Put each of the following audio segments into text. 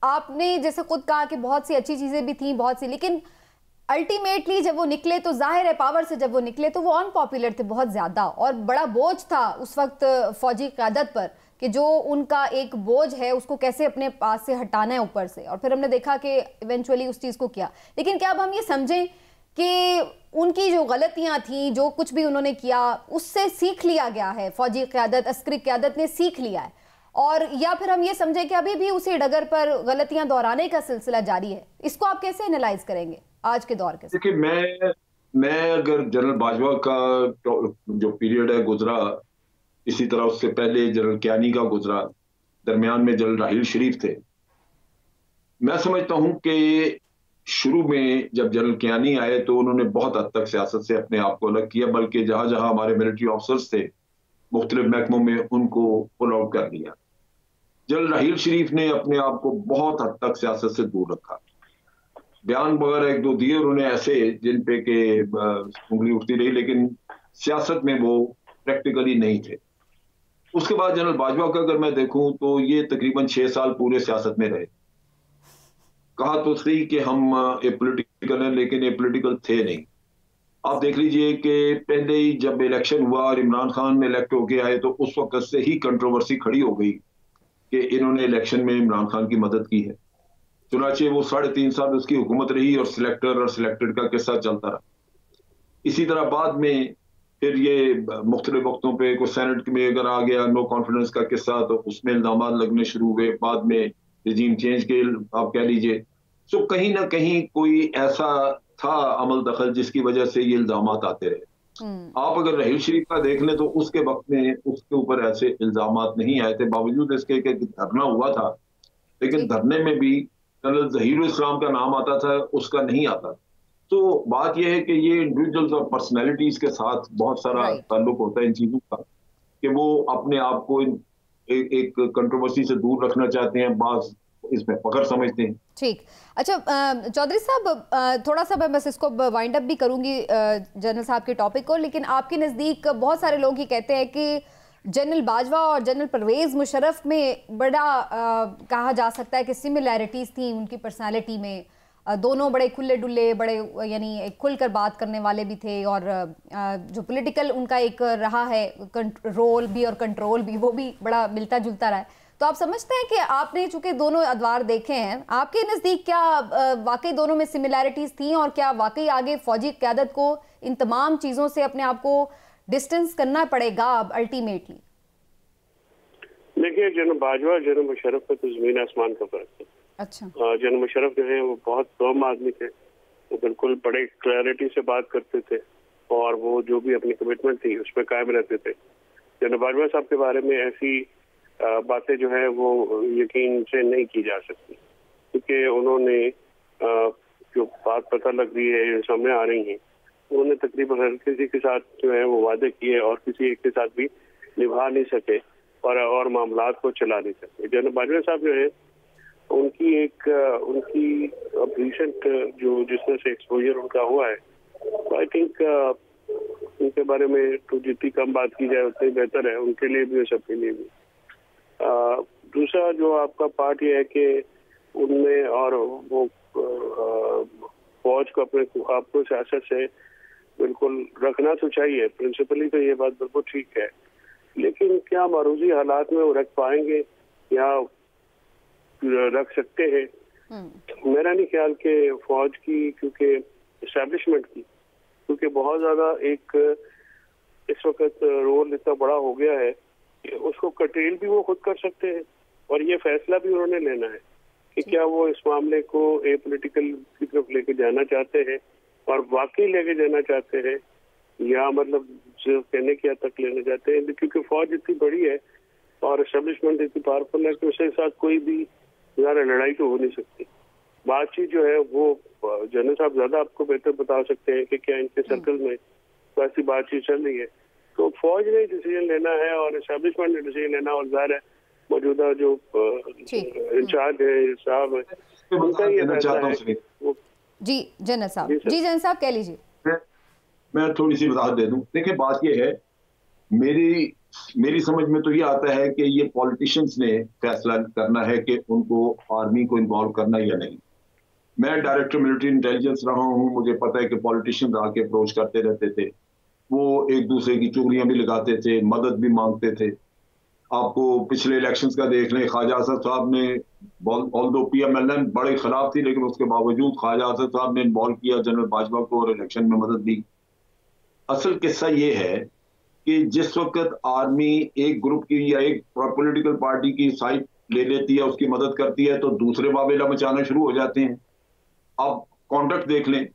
आपने जैसे खुद कहा कि बहुत सी अच्छी चीजें भी थी, बहुत सी, लेकिन अल्टीमेटली जब वो निकले तो जाहिर है पावर से जब वो निकले तो वो अनपॉपुलर थे बहुत ज्यादा, और बड़ा बोझ था उस वक्त फौजी क़यादत पर कि जो उनका एक बोझ है उसको कैसे अपने पास से हटाना है ऊपर से। और फिर हमने देखा कि इवेंचुअली उस चीज को किया। लेकिन क्या अब हम ये समझें कि उनकी जो गलतियां थी, जो कुछ भी उन्होंने किया, उससे सीख लिया गया है, फौजी क़यादत, अस्करी क़यादत ने सीख लिया है, और या फिर हम ये समझें कि अभी भी उसी डगर पर गलतियां दोहराने का सिलसिला जारी है? इसको आप कैसे एनालाइज करेंगे आज के दौर के साथ? देखिए, मैं अगर जनरल बाजवा का जो पीरियड है गुजरा, इसी तरह उससे पहले जनरल कियानी का गुजरा, दरमियान में जनरल राहील शरीफ थे। मैं समझता हूं कि शुरू में जब जनरल कियानी आए तो उन्होंने बहुत हद तक सियासत से अपने आप को अलग किया, बल्कि जहां जहां हमारे मिलिट्री ऑफिसर्स थे मुख्तलिफ महकमों में उनको पुल आउट कर दिया। जनरल राहील शरीफ ने अपने आप को बहुत हद तक सियासत से दूर रखा। बयान वगैरह एक दो दिए उन्होंने ऐसे जिन पे के उंगली उठती रही, लेकिन सियासत में वो प्रैक्टिकली नहीं थे। उसके बाद जनरल बाजवा का अगर मैं देखूं तो ये तकरीबन 6 साल पूरे सियासत में रहे। कहा तो सही कि हम ए पॉलिटिकल हैं, लेकिन ए पॉलिटिकल थे नहीं। आप देख लीजिए कि पहले ही जब इलेक्शन हुआ और इमरान खान इलेक्ट होके आए तो उस वक्त से ही कंट्रोवर्सी खड़ी हो गई कि इन्होंने इलेक्शन में इमरान खान की मदद की है। चुनाचे वो 3.5 साल उसकी हुकूमत रही और सिलेक्टर और सिलेक्टेड का किस्सा चलता रहा। इसी तरह बाद में फिर ये मुख्तलिफ वक्तों पे कोई सेनेट में अगर आ गया नो कॉन्फिडेंस का किस्सा तो उसमें इल्जाम लगने शुरू हुए। बाद में रिजीम चेंज के आप कह लीजिए। तो कहीं ना कहीं कोई ऐसा था अमल दखल जिसकी वजह से ये इल्जाम आते रहे। आप अगर राहील शरीफ का देख लें तो उसके वक्त में उसके ऊपर ऐसे इल्जाम नहीं आए थे, बावजूद इसके कि धरना हुआ था, लेकिन धरने में भी जनरल ज़हीरुल इस्लाम का नाम आता था, उसका नहीं आता। तो बात यह है कि ये इंडिविजुअल्स और पर्सनैलिटीज के साथ बहुत सारा ताल्लुक होता है इन चीजों का, कि वो अपने आप को एक कंट्रोवर्सी से दूर रखना चाहते हैं, बाज इसमें पकड़ समझते हैं। ठीक। अच्छा चौधरी साहब, थोड़ा सा मैं बस इसको वाइंड अप भी करूंगी जनरल साहब के टॉपिक को, लेकिन आपके नज़दीक बहुत सारे लोग ये कहते हैं कि जनरल बाजवा और जनरल परवेज़ मुशर्रफ में बड़ा कहा जा सकता है कि सिमिलैरिटीज़ थी उनकी पर्सनालिटी में। दोनों बड़े खुले डुल्ले, बड़े यानी खुलकर बात करने वाले भी थे, और जो पॉलिटिकल उनका एक रहा है रोल भी और कंट्रोल भी, वो भी बड़ा मिलता जुलता रहा है। तो आप समझते हैं कि आपने चूंकि दोनों अदवार देखे हैं, आपके नज़दीक क्या वाकई दोनों में सिमिलैरिटीज़ थी, और क्या वाकई आगे फौजी क़यादत को इन तमाम चीज़ों से अपने आप को डिस्टेंस करना पड़ेगा अब अल्टीमेटली? देखिए, जनरल बाजवा जनरल मुशर्रफ का तो जमीन आसमान का फर्क है। अच्छा। जनरल मुशर्रफ जो है वो बहुत कम आदमी थे, वो बिल्कुल बड़े क्लैरिटी से बात करते थे और वो जो भी अपनी कमिटमेंट थी उस पर कायम रहते थे। जनरल बाजवा साहब के बारे में ऐसी बातें जो है वो यकीन से नहीं की जा सकती, क्योंकि उन्होंने जो बात पता लग रही है, सामने आ रही है, उन्होंने तकरीबन हर किसी के साथ जो है वो वादे किए और किसी एक के साथ भी निभा नहीं सके और मामलात को चला नहीं सके। जनरल बाजवा साहब जो है उनकी रिसेंट जो जिस तरह से एक्सपोजर उनका हुआ है, तो आई थिंक उनके बारे में तो जितनी कम बात की जाए उतनी बेहतर है, उनके लिए भी और सबके लिए भी। दूसरा जो आपका पार्ट ये है कि उनमें और वो फौज को अपने आपको सियासत से बिल्कुल रखना तो चाहिए, प्रिंसिपली तो ये बात बिल्कुल ठीक है, लेकिन क्या मारूजी हालात में वो रख पाएंगे या रख सकते हैं? मेरा नहीं ख्याल कि फौज की, क्योंकि एस्टेब्लिशमेंट की, क्योंकि बहुत ज्यादा एक इस वक्त रोल इतना बड़ा हो गया है कि उसको कटेल भी वो खुद कर सकते हैं, और ये फैसला भी उन्होंने लेना है कि क्या वो इस मामले को ए पॉलिटिकल की तरफ लेके जाना चाहते हैं और वाकई लेके जाना चाहते हैं, या मतलब सिर्फ कहने की हद तक लेना चाहते हैं। क्योंकि फौज इतनी बड़ी है और एस्टेब्लिशमेंट इतनी पावरफुल है कि उसके साथ कोई भी ज़्यादा लड़ाई तो हो नहीं सकती। बातचीत जो है वो जनरल साहब ज्यादा आपको बेहतर बता सकते हैं कि क्या इनके सर्कल में ऐसी बातचीत चल रही है। तो फौज ने डिसीजन लेना है और एस्टेब्लिशमेंट ने डिसीजन लेना, और ज़ाहिर है मौजूदा जो इंचार्ज है साहब है उनका ये फैसला है। जी जनरल साहब, जी जनरल साहब कह लीजिए। मैं थोड़ी सी वजाहत दे दूं। देखिए, बात ये है, मेरी मेरी समझ में तो ये आता है कि ये पॉलिटिशियंस ने फैसला करना है कि उनको आर्मी को इन्वॉल्व करना या नहीं। मैं डायरेक्टर मिलिट्री इंटेलिजेंस रहा हूँ, मुझे पता है कि पॉलिटिशियंस आके अप्रोच करते रहते थे, वो एक दूसरे की चुगलियां भी लगाते थे, मदद भी मांगते थे। आपको पिछले इलेक्शंस का देख लें, ख्वाजा आसद साहब ने, ऑल्दो PMLN बड़े खिलाफ थी लेकिन उसके बावजूद ख्वाजा आसद साहब ने इन्वॉल्व किया जनरल बाजवा को और इलेक्शन में मदद दी। असल किस्सा ये है कि जिस वक्त आर्मी एक ग्रुप की या एक पॉलिटिकल पार्टी की साइड ले लेती है, उसकी मदद करती है, तो दूसरे वावेला मचाना शुरू हो जाते हैं। अब कॉन्डक्ट देख लें,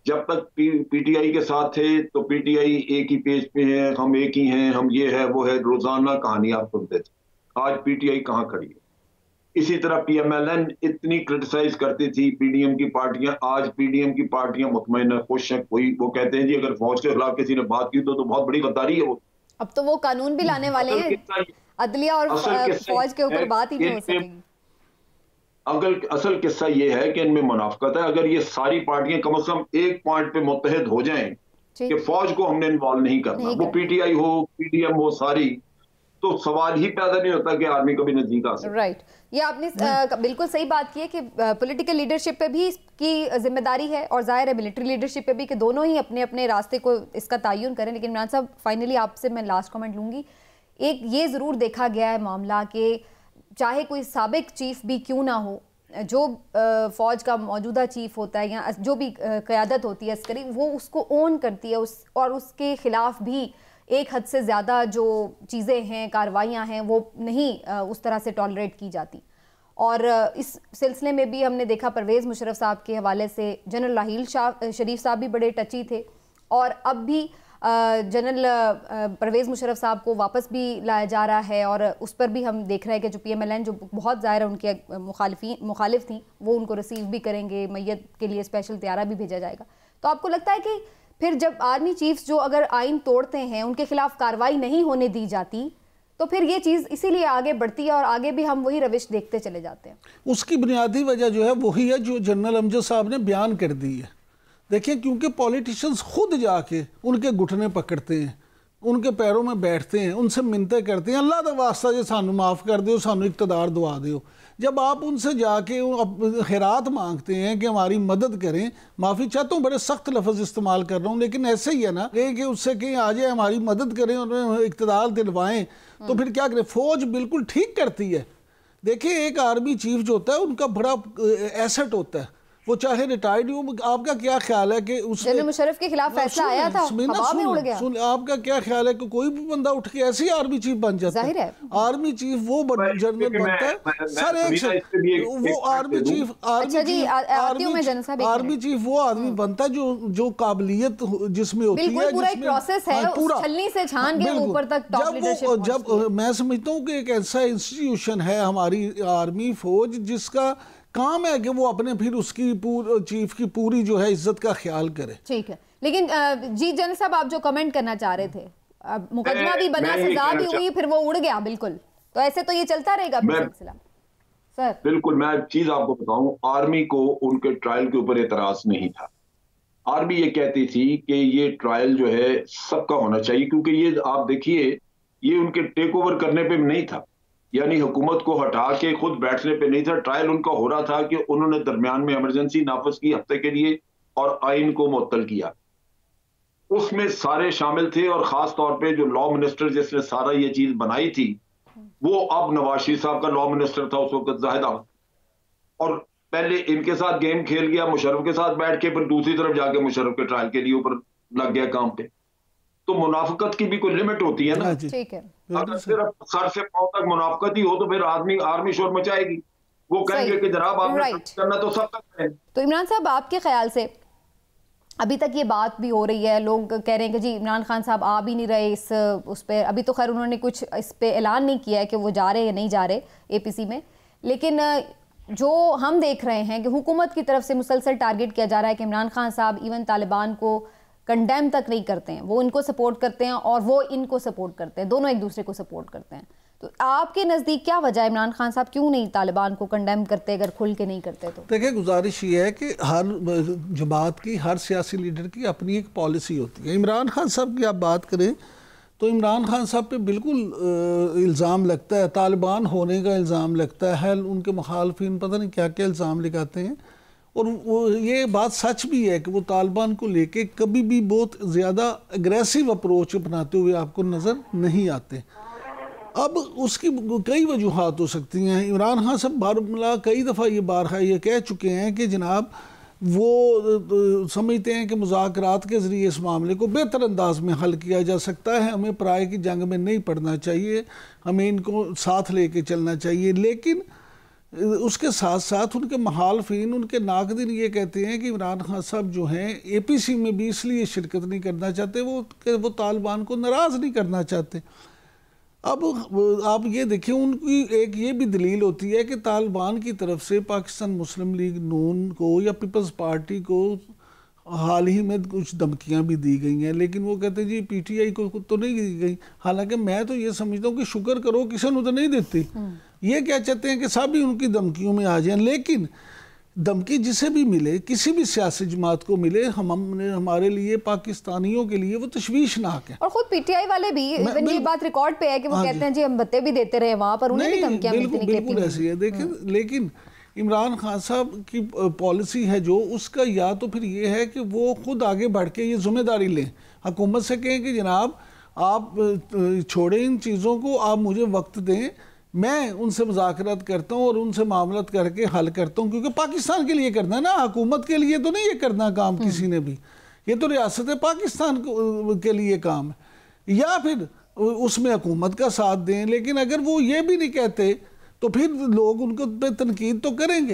जब तक PTI के साथ थे तो PTI एक ही पेज पे है, हम एक ही हैं, हम ये है वो है, रोजाना कहानी आप सुनते थे। आज PTI कहाँ खड़ी है? इसी तरह PMLN इतनी क्रिटिसाइज करती थी PDM की पार्टियां, आज PDM की पार्टियां मुतमईन खुश हैं। कोई वो कहते हैं जी अगर फौज के खिलाफ किसी ने बात की तो बहुत बड़ी गद्दारी है वो। अब तो वो कानून भी लाने वाले हैं, अदलिया और फौज के ऊपर बात ही नहीं हो सकेगी। असल किस्सा ये है कि इनमें मुनाफकत है। अगर ये सारी पार्टियां कम से कम एक पॉइंट पे मुत्तहिद हो जाएं कि फौज को हमने इन्वॉल्व नहीं करना, वो PTI हो PDM हो सारी, तो सवाल ही पैदा नहीं होता कि आर्मी कभी नजदीक आ सके। राइट, ये आपने बिल्कुल सही बात की है कि पॉलिटिकल लीडरशिप पे भी इसकी जिम्मेदारी है और जाहिर है मिलिट्री लीडरशिप पे भी कि दोनों ही अपने अपने रास्ते को इसका तयन करें। लेकिन इमरान साहब, फाइनली आपसे मैं लास्ट कमेंट लूंगी। एक ये ज़रूर देखा गया है मामला कि चाहे कोई साबिक चीफ भी क्यों ना हो, जो फ़ौज का मौजूदा चीफ होता है या जो भी क़यादत होती है अस्करी, वो उसको ओन करती है और उसके ख़िलाफ़ भी एक हद से ज़्यादा जो चीज़ें हैं, कार्रवाइयाँ हैं, वो नहीं उस तरह से टॉलरेट की जाती। और इस सिलसिले में भी हमने देखा परवेज़ मुशर्रफ साहब के हवाले से जनरल राहील शरीफ साहब भी बड़े टची थे, और अब भी जनरल परवेज़ मुशर्रफ साहब को वापस भी लाया जा रहा है, और उस पर भी हम देख रहे हैं कि जो PMLN जो बहुत ज़ाहिर उनके मुखालिफ थी, वो उनको रिसीव भी करेंगे, मैयत के लिए स्पेशल तैयारा भी भेजा जाएगा। तो आपको लगता है कि फिर जब आर्मी चीफ्स जो अगर आइन तोड़ते हैं उनके खिलाफ कार्रवाई नहीं होने दी जाती, तो फिर ये चीज़ इसीलिए आगे बढ़ती है और आगे भी हम वही रविश देखते चले जाते हैं? उसकी बुनियादी वजह जो है वही है जो जनरल अमजद साहब ने बयान कर दी है। देखिए, क्योंकि पॉलिटिशियंस खुद जाके उनके घुटने पकड़ते हैं, उनके पैरों में बैठते हैं, उनसे मिन्नतें करते हैं, अल्लाह दा वास्ता जो सानू माफ़ कर दो, सानू इक़्तिदार दुआ दो। जब आप उनसे जाके खैरात मांगते हैं कि हमारी मदद करें, माफ़ी चाहता हूँ, बड़े सख्त लफ्ज़ इस्तेमाल कर रहा हूँ, लेकिन ऐसे ही है ना कि उससे कहीं आ जाए हमारी मदद करें और इक़्तिदार दिलवाएं, तो फिर क्या करें? फ़ौज बिल्कुल ठीक करती है। देखिए, एक आर्मी चीफ जो होता है उनका बड़ा एसेट होता है, वो चाहे रिटायर्ड हो। आपका क्या ख्याल है कि जनरल मुशर्रफ के खिलाफ फैसला आया था, हवा में उड़ गया। आपका क्या ख्याल है कि कोई भी बंदा उठ के ऐसे ही आर्मी चीफ बन जाता है? जाहिर है आर्मी चीफ वो जनरल बनता है सर, एक वो आर्मी चीफ आर्मी चीफ वो आदमी बनता है जो काबिलियत जिसमें होती है, पूरा एक प्रोसेस है, छलनी से छान के ऊपर तक टॉप लीडरशिप। जब मैं समझता हूँ कि एक ऐसा इंस्टीट्यूशन है हमारी आर्मी फौज जिसका काम है कि वो अपने फिर उसकी चीफ की पूरी जो है इज्जत का ख्याल करे। ठीक है, लेकिन जी जनरल साहब, आप जो कमेंट करना चाह रहे थे, मुकदमा भी बना, सजा भी हुई, फिर वो उड़ गया बिल्कुल, तो ऐसे तो ये चलता रहेगा सिलसिला सर? बिल्कुल, मैं एक चीज आपको बताऊं, आर्मी को उनके ट्रायल के ऊपर एतराज नहीं था। आर्मी ये कहती थी कि ये ट्रायल जो है सबका होना चाहिए, क्योंकि ये आप देखिए ये उनके टेक ओवर करने पे नहीं था, यानी हुकूमत को हटा के खुद बैठने पे नहीं था। ट्रायल उनका हो रहा था कि उन्होंने दरमियान में इमरजेंसी नाफिज की हफ्ते के लिए और आइन को मुअत्तल किया, उसमें सारे शामिल थे। और खास तौर पे जो लॉ मिनिस्टर जिसने सारा ये चीज बनाई थी, वो अब नवाज शरीफ साहब का लॉ मिनिस्टर था उस वक्त, जाहिद अहमद, और पहले इनके साथ गेम खेल गया, मुशर्रफ के साथ बैठ के, फिर दूसरी तरफ जाके मुशर्रफ के ट्रायल के लिए ऊपर लग गया काम पे। तो मुनाफिकत की भी कोई लिमिट होती है ना। ठीक है, अगर सिर्फ सर से पांव तक मुनाफिकत ही हो तो फिर आर्मी शोर मचाएगी, वो कहेंगे कि जनाब आपने करना तो सब तक है। तो इमरान साहब, आपके ख्याल से अभी तक ये बात भी हो रही है, लोग कह रहे हैं कि जी इमरान खान साहब आ भी नहीं रहे उस पर, अभी तो खैर उन्होंने कुछ इस पे ऐलान नहीं किया है कि वो जा रहे या नहीं जा रहे APC में, लेकिन जो हम देख रहे हैं कि हुकूमत की तरफ से मुसलसल टारगेट किया जा रहा है कि इमरान खान साहब इवन तालिबान को कंडेम तक नहीं करते हैं, वो इनको सपोर्ट करते हैं और वो इनको सपोर्ट करते हैं, दोनों एक दूसरे को सपोर्ट करते हैं। तो आपके नज़दीक क्या वजह है, इमरान खान साहब क्यों नहीं तालिबान को कंडेम करते अगर खुल के नहीं करते? तो देखिए, गुजारिश ये है कि हर जमात की, हर सियासी लीडर की अपनी एक पॉलिसी होती है। इमरान खान साहब की आप बात करें तो इमरान खान साहब पे बिल्कुल इल्ज़ाम लगता है, तालिबान होने का इल्ज़ाम लगता है, उनके मुखालफिन पता नहीं क्या क्या इल्ज़ाम लगाते हैं। और वो ये बात सच भी है कि वो तालिबान को लेके कभी भी बहुत ज़्यादा एग्रेसिव अप्रोच अपनाते हुए आपको नज़र नहीं आते। अब उसकी कई वजूहात हो सकती हैं। इमरान खान साहब बारमला कई दफ़ा ये बारहा ये कह चुके हैं कि जनाब वो समझते हैं कि मुज़ाकरात के ज़रिए इस मामले को बेहतर अंदाज में हल किया जा सकता है, हमें पराये की जंग में नहीं पड़ना चाहिए, हमें इनको साथ लेके चलना चाहिए। लेकिन उसके साथ साथ उनके मुखालफिन, उनके नाक़दीन ये कहते हैं कि इमरान खान साहब जो हैं APC में भी इसलिए शिरकत नहीं करना चाहते वो तालिबान को नाराज़ नहीं करना चाहते। अब आप ये देखिए, उनकी एक ये भी दलील होती है कि तालिबान की तरफ से पाकिस्तान मुस्लिम लीग नून को या पीपल्स पार्टी को हाल ही में कुछ धमकियां भी दी गई हैं, लेकिन वो कहते हैं जी PTI को तो नहीं दी गई। हालांकि मैं तो ये समझता हूँ कि शुक्र करो किसी ने तो नहीं देती। ये क्या चाहते हैं कि सब ही उनकी धमकियों में आ जाएं, लेकिन धमकी जिसे भी मिले, किसी भी सियासी जमात को मिले, हमने हमारे लिए, पाकिस्तानियों के लिए वो तशवीशनाक है। और खुद PTI वाले भी इवन ये बात रिकॉर्ड पे है कि वो कहते हैं जी हम भत्ते भी देते रहे वहां पर, उन्हें भी धमकियां मिलती नहीं। बिल्कुल ऐसी है। देखिए, लेकिन इमरान खान साहब की पॉलिसी है जो, उसका या तो फिर ये है कि वो खुद आगे बढ़ के ये जिम्मेदारी लें, हुकूमत से कहें कि जनाब आप छोड़ें इन चीज़ों को, आप मुझे वक्त दें, मैं उनसे मुज़ाकरात करता हूँ और उनसे मामलत करके हल करता हूँ, क्योंकि पाकिस्तान के लिए करना है ना, हुकूमत के लिए तो नहीं ये करना काम किसी ने भी, ये तो रियासत पाकिस्तान के लिए काम है। या फिर उसमें हुकूमत का साथ दें, लेकिन अगर वो ये भी नहीं कहते तो फिर लोग उनको पे तनकीद तो करेंगे।